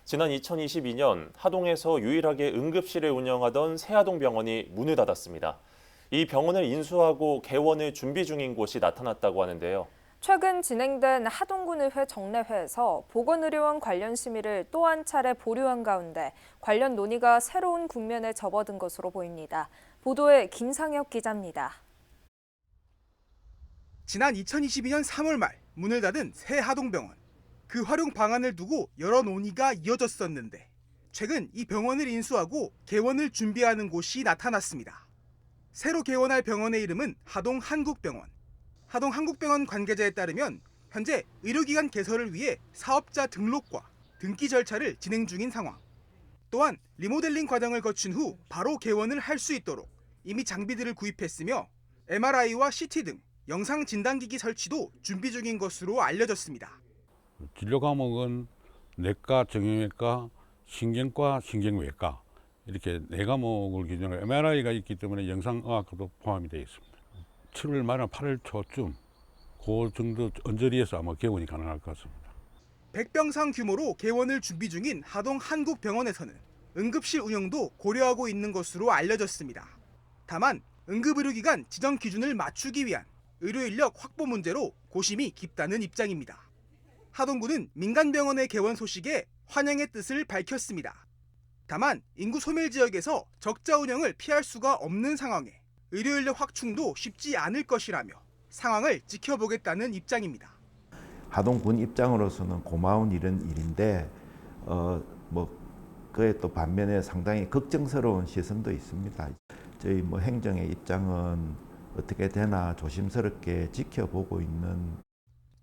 지난 2022년 하동에서 유일하게 응급실을 운영하던 새하동병원이 문을 닫았습니다. 이 병원을 인수하고 개원을 준비 중인 곳이 나타났다고 하는데요. 최근 진행된 하동군의회 정례회에서 보건의료원 관련 심의를 또 한 차례 보류한 가운데 관련 논의가 새로운 국면에 접어든 것으로 보입니다. 보도에 김상혁 기자입니다. 지난 2022년 3월 말 문을 닫은 새 하동병원. 그 활용 방안을 두고 여러 논의가 이어졌었는데 최근 이 병원을 인수하고 개원을 준비하는 곳이 나타났습니다. 새로 개원할 병원의 이름은 하동 한국병원. 하동 한국병원 관계자에 따르면 현재 의료기관 개설을 위해 사업자 등록과 등기 절차를 진행 중인 상황. 또한 리모델링 과정을 거친 후 바로 개원을 할 수 있도록 이미 장비들을 구입했으며 MRI와 CT 등 영상 진단기기 설치도 준비 중인 것으로 알려졌습니다. 진료 과목은 내과, 정형외과, 신경과, 신경외과 이렇게 4과목을 기준으로 MRI가 있기 때문에 영상의학도 포함이 되어 있습니다. 7월 말이나 8월 초쯤 그 정도 언저리에서 아마 개원이 가능할 것 같습니다. 100병상 규모로 개원을 준비 중인 하동 한국병원에서는 응급실 운영도 고려하고 있는 것으로 알려졌습니다. 다만 응급의료기관 지정 기준을 맞추기 위한 의료인력 확보 문제로 고심이 깊다는 입장입니다. 하동군은 민간병원의 개원 소식에 환영의 뜻을 밝혔습니다. 다만 인구 소멸 지역에서 적자 운영을 피할 수가 없는 상황에 의료인력 확충도 쉽지 않을 것이라며 상황을 지켜보겠다는 입장입니다. 하동군 입장으로서는 고마운 일인데 그에 또 반면에 상당히 걱정스러운 시선도 있습니다. 저희 행정의 입장은 어떻게 되나 조심스럽게 지켜보고 있는.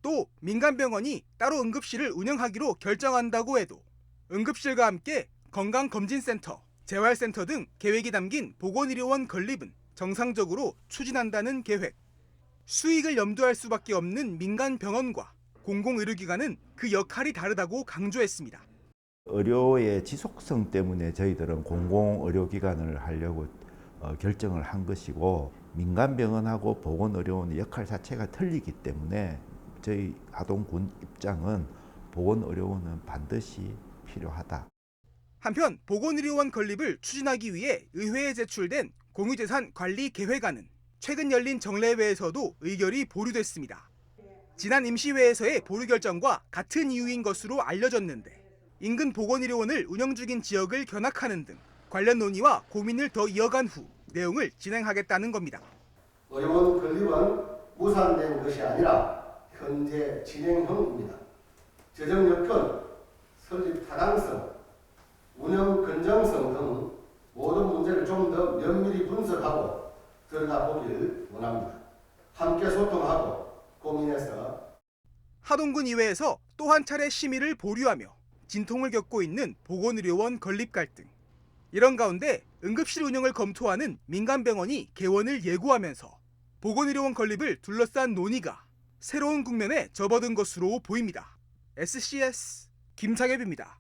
또 민간병원이 따로 응급실을 운영하기로 결정한다고 해도 응급실과 함께 건강검진센터, 재활센터 등 계획이 담긴 보건의료원 건립은 정상적으로 추진한다는 계획. 수익을 염두할 수밖에 없는 민간병원과 공공의료기관은 그 역할이 다르다고 강조했습니다. 의료의 지속성 때문에 저희들은 공공의료기관을 하려고 결정을 한 것이고 민간병원하고 보건의료원의 역할 자체가 틀리기 때문에 저희 하동군 입장은 보건의료원은 반드시 필요하다. 한편 보건의료원 건립을 추진하기 위해 의회에 제출된 공유재산 관리 계획안은 최근 열린 정례회에서도 의결이 보류됐습니다. 지난 임시회에서의 보류 결정과 같은 이유인 것으로 알려졌는데 인근 보건의료원을 운영 중인 지역을 견학하는 등 관련 논의와 고민을 더 이어간 후 내용을 진행하겠다는 겁니다. 의료원 건립은 무산된 것이 아니라 현재 진행형입니다. 재정 여건, 설립 타당성, 운영 건전성 등 모든 문제를 좀 더 면밀히 분석하고 들여다보길 원합니다. 함께 소통하고 고민해서 하동군 이회에서 또 한 차례 심의를 보류하며 진통을 겪고 있는 보건의료원 건립 갈등. 이런 가운데 응급실 운영을 검토하는 민간병원이 개원을 예고하면서 보건의료원 건립을 둘러싼 논의가 새로운 국면에 접어든 것으로 보입니다. SCS 김상엽입니다.